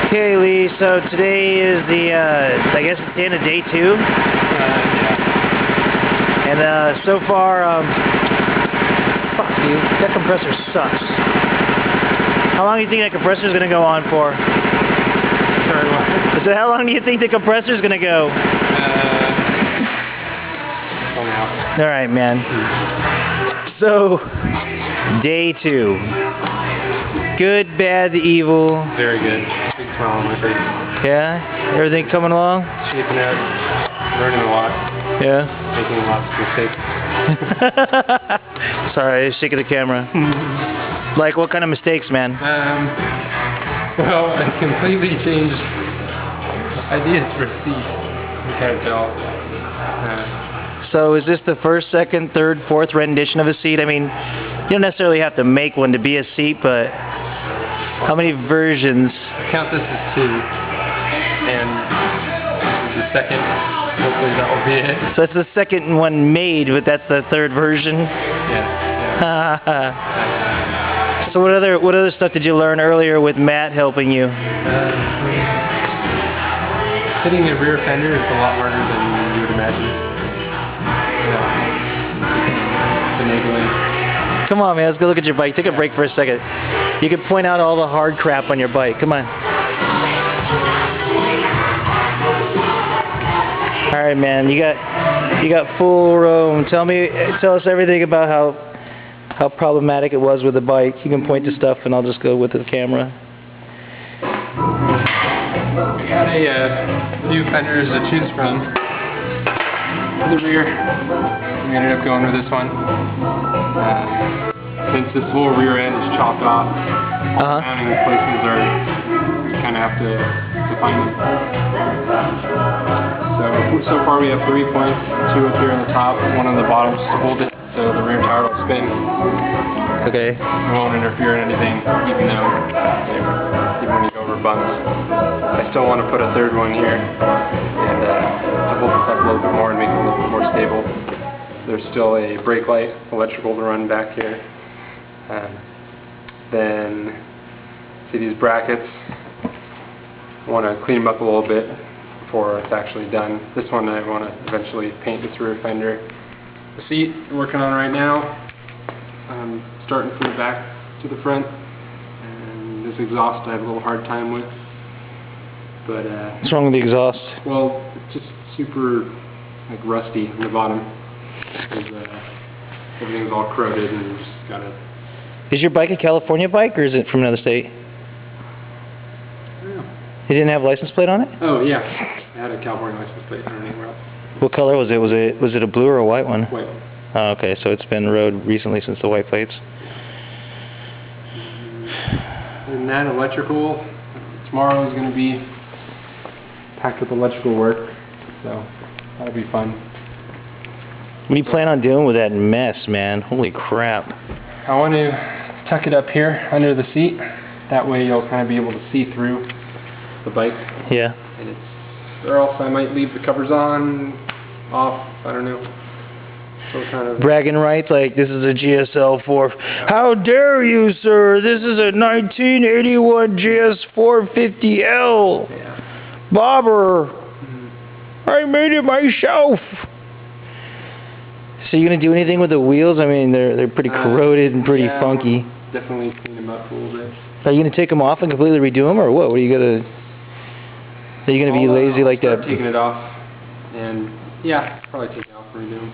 Okay, Lee, so today is I guess it's the end of day 2. Yeah. And so far, fuck dude, that compressor sucks. How long do you think that compressor is going to go on for? Sorry, what? So how long do you think the compressor is going to go? An hour. Alright, man. So, day 2. Good, bad, evil. Very good. Big smile on my face. Yeah? Everything coming along? Shaping out, learning a lot, Yeah? making lots of mistakes. Sorry, I was shaking the camera. Like, what kind of mistakes, man? Well, I completely changed ideas for seat. You can't tell. So is this the first, second, third, fourth rendition of a seat? I mean, you don't necessarily have to make one to be a seat, but how many versions? Count this as 2, and this is the second. Hopefully that will be it. So it's the second one made, but that's the third version? Yeah. So what other stuff did you learn earlier with Matt helping you? Hitting the rear fender is a lot harder than you would imagine. Finagling. Come on, man, let's go look at your bike. Take a break for a second. You can point out all the hard crap on your bike. Come on. All right, man. You got full roam. Tell us everything about how problematic it was with the bike. You can point to stuff, and I'll just go with the camera. We got a few fenders to choose from. For the rear, we ended up going with this one. Since this whole rear end is chopped off, mounting places you kind of have to find them. So far we have 3 points, 2 up here on the top, 1 on the bottom just to hold it so the rear tire will spin. Okay. It won't interfere in anything, even when you go over bumps. I still want to put a third one here and to hold this up a little bit more and make it a little bit more stable. There's still a brake light electrical to run back here. Then see these brackets. I want to clean them up a little bit before it's actually done. This one I want to eventually paint this rear fender. The seat we're working on right now. Starting from the back to the front, and this exhaust I have a little hard time with. But what's wrong with the exhaust? Well, it's just super like rusty on the bottom. Everything's all corroded, and you just gotta. Is your bike a California bike, or is it from another state? I don't know. You didn't have a license plate on it? Oh yeah, I had a California license plate. I don't know anywhere else. What color was it? Was it a blue or a white one? White. Oh, okay, so it's been rode recently since the white plates. And that electrical, tomorrow is going to be packed with electrical work, so that'll be fun. What do you plan on doing with that mess, man? Holy crap. I want to tuck it up here under the seat. That way you'll kind of be able to see through the bike. Yeah. And or else I might leave the covers on, off, I don't know. So kind of bragging rights, like this is a GSL 4. How dare you, sir? This is a 1981 GS 450L. Yeah. Bobber. I made it myself. So you gonna do anything with the wheels? I mean, they're pretty corroded and pretty funky. Definitely clean them up a little bit. Are you gonna take them off and completely redo them, or what? What are you gonna? Are you gonna be lazy like that? Taking it off, and yeah, probably take it off and redo them.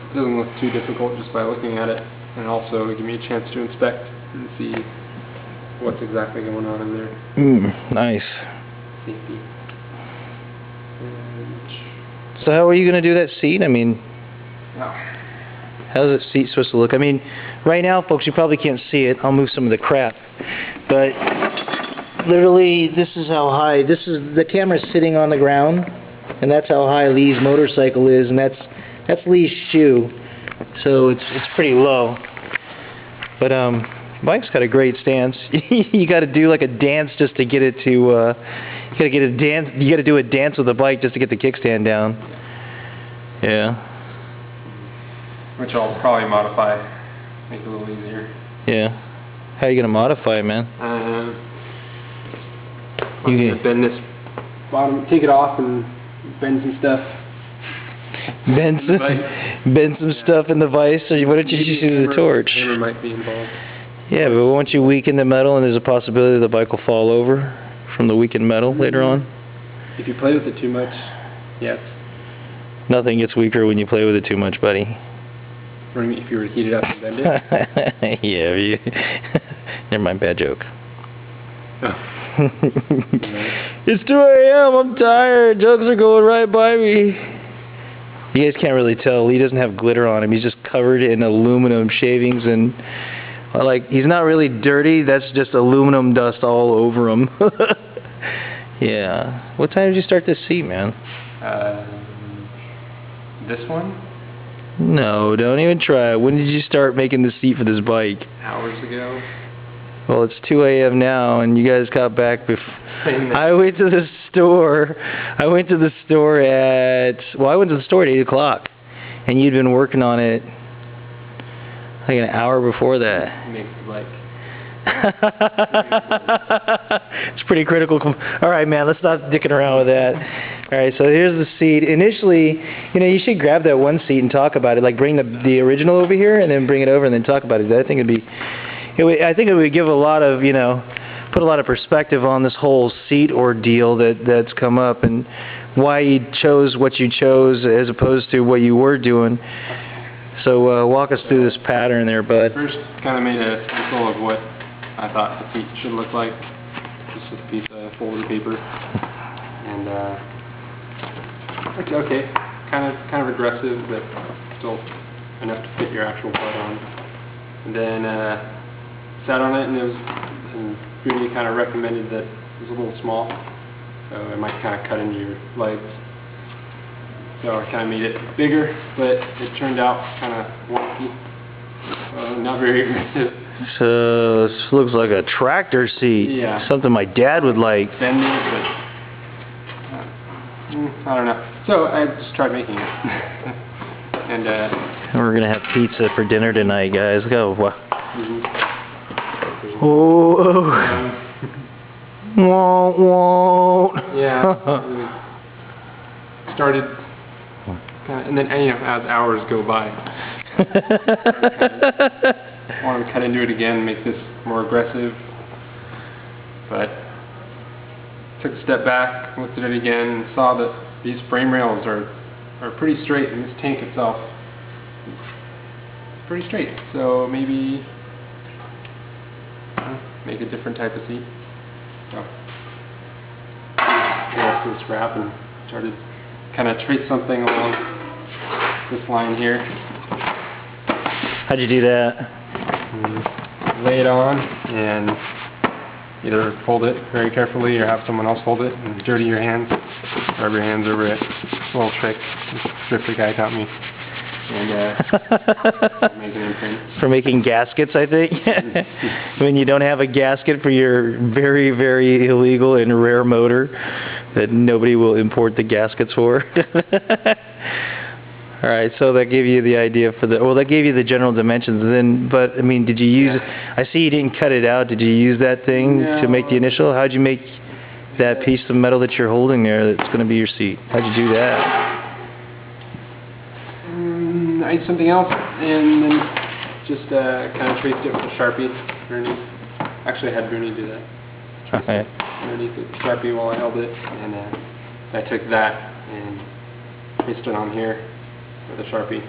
It doesn't look too difficult just by looking at it, and also give me a chance to inspect and see what's exactly going on in there. Nice. Safety. So how are you going to do that seat? I mean, how's that seat supposed to look? I mean, right now, folks, you probably can't see it. I'll move some of the crap. But literally, this is how high. The camera's sitting on the ground, and that's how high Lee's motorcycle is, and that's Lee's shoe. So it's pretty low. But bike's got a great stance. You got to do like a dance just to get it to. You got to do a dance with the bike just to get the kickstand down. Yeah. Which I'll probably modify, make it a little easier. Yeah. How are you gonna modify it, man? You I'm gonna bend this bottom, take it off, and bend some stuff. Bend some stuff in the vise, or why don't you just use the torch? Hammer might be involved. Yeah, but won't you weaken the metal, and there's a possibility the bike will fall over from the weakened metal later on? If you play with it too much, yes. Nothing gets weaker when you play with it too much, buddy. If you were to heat it up and bend it? Yeah, never mind, bad joke. Oh. It's 2 a.m., I'm tired, jokes are going right by me. You guys can't really tell, Lee doesn't have glitter on him, he's just covered in aluminum shavings and, well, like, he's not really dirty, that's just aluminum dust all over him. Yeah. What time did you start this seat, man? This one? No, don't even try it. When did you start making the seat for this bike? Hours ago. Well, it's 2 a.m. now, and you guys got back I went to the store. I went to the store at 8 o'clock, and you'd been working on it like an hour before that. Makes the bike. It's pretty critical. All right, man, let's not dicking around with that. All right, so here's the seat. Initially, you should grab that one seat and talk about it. Like, bring the original over here, and then bring it over, and then talk about it. I think it would give a lot of, put a lot of perspective on this whole seat ordeal that's come up, and why you chose what you chose as opposed to what you were doing. So walk us through this pattern there, bud. First, kind of made a stencil of what I thought the seat should look like. Just with a piece of folded paper, and okay, kind of aggressive, but still enough to fit your actual butt on. And then sat on it, and Bruni kind of recommended that it was a little small, so it might kind of cut into your legs. So I kind of made it bigger, but it turned out kind of wonky, not very aggressive. So this looks like a tractor seat. Yeah. Something my dad would like. Bendy, but I don't know. So I just tried making it. And we're gonna have pizza for dinner tonight, guys. Go. Oh. Won't. Yeah. Started, and then as hours go by, I want to cut into it again, make this more aggressive, but took a step back, looked at it again, and saw that these frame rails are pretty straight, and this tank itself is pretty straight. So maybe make a different type of seat. So I this wrap and started kind of trace something along this line here. How'd you do that? Lay it on and either fold it very carefully or have someone else hold it and dirty your hands, rub your hands over it. It's a little trick this drifter guy taught me. And make an imprint. For making gaskets, I think. When you don't have a gasket for your very, very illegal and rare motor that nobody will import the gaskets for. All right, so that gave you the idea for that gave you the general dimensions. Then, but I mean, did you use? I see you didn't cut it out. Did you use that thing to make the initial? How'd you make that piece of metal that you're holding there? That's going to be your seat. How'd you do that? I did something else, and then just kind of traced it with a Sharpie underneath. Actually, I had Bruni do that. Okay. Underneath the Sharpie while I held it, and I took that and traced it on here with a Sharpie,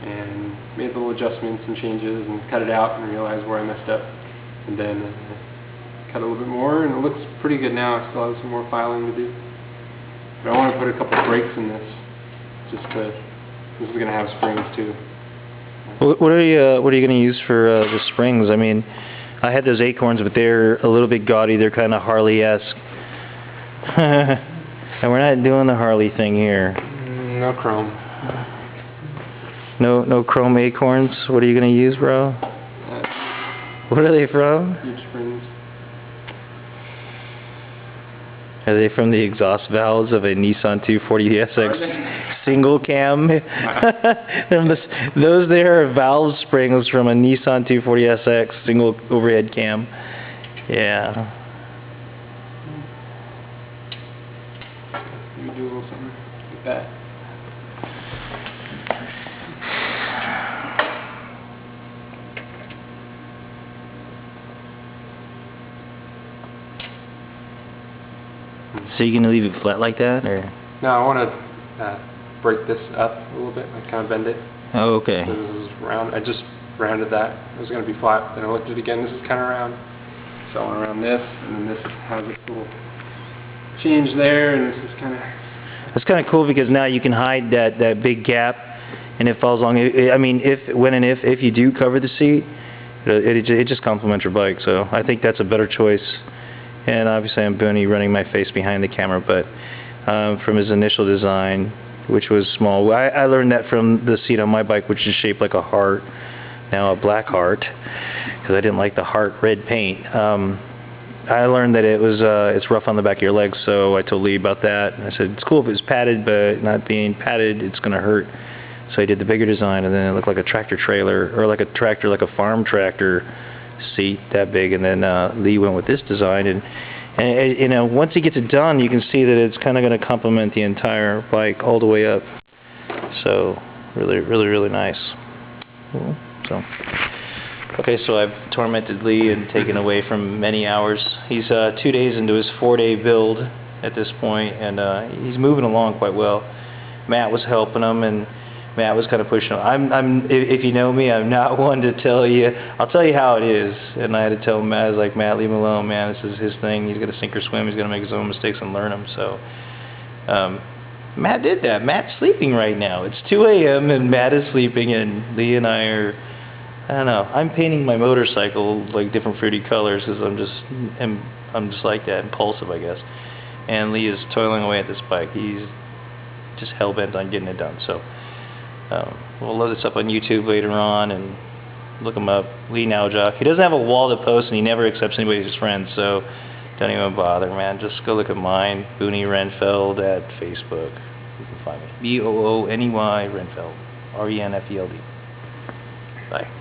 and made little adjustments and changes, and cut it out, and realized where I messed up, and then cut a little bit more, and it looks pretty good now. I still have some more filing to do, but I want to put a couple breaks in this, just to. This is going to have springs too. What are you going to use for the springs? I mean, I had those Acorns, but they're a little bit gaudy. They're kind of Harley-esque. And we're not doing the Harley thing here. No chrome. No chrome Acorns. What are you going to use, bro? What are they from? Huge springs. Are they from the exhaust valves of a Nissan 240SX single cam? Those there are valve springs from a Nissan 240SX single overhead cam. Yeah. maybe do a little something like that. So you're gonna leave it flat like that, or? No, I want to break this up a little bit, like kind of bend it. Oh, okay. So this is round. I just rounded that. It was going to be flat. Then I looked at it again. This is kind of round. So I went around this, and then this has this little change there, and this is kind of... That's kind of cool because now you can hide that big gap, and it falls along. I mean, if you do cover the seat, it just complements your bike. So I think that's a better choice. And obviously I'm Booney running my face behind the camera, but from his initial design, which was small, I learned that from the seat on my bike, which is shaped like a heart, now a black heart, because I didn't like the heart red paint. I learned that it's rough on the back of your legs, so I told Lee about that. And I said, it's cool if it's padded, but not being padded, it's going to hurt. So I did the bigger design, and then it looked like a tractor trailer, or like a tractor, like a farm tractor seat that big. And then Lee went with this design, and you know, once he gets it done, you can see that it's kind of going to complement the entire bike all the way up. So really, really, really nice. Cool. So. Okay, so I've tormented Lee and taken away from many hours. He's 2 days into his 4-day build at this point, and he's moving along quite well. Matt was helping him, and Matt was kind of pushing him. If you know me, I'm not one to tell you. I'll tell you how it is, and I had to tell Matt, I was like, Matt, leave him alone, man. This is his thing. He's got to sink or swim. He's going to make his own mistakes and learn them. So Matt did that. Matt's sleeping right now. It's 2 a.m. and Matt is sleeping, and Lee and I are... I don't know. I'm painting my motorcycle like different fruity colors because I'm just like that, impulsive, I guess. And Lee is toiling away at this bike. He's just hell bent on getting it done. So we'll load this up on YouTube later on and look him up. Lee Nowjock. He doesn't have a wall to post, and he never accepts anybody as friends. So don't even bother, man. Just go look at mine, Booney Renfeld at Facebook. You can find me. Booney Renfeld. RENFELD. Bye.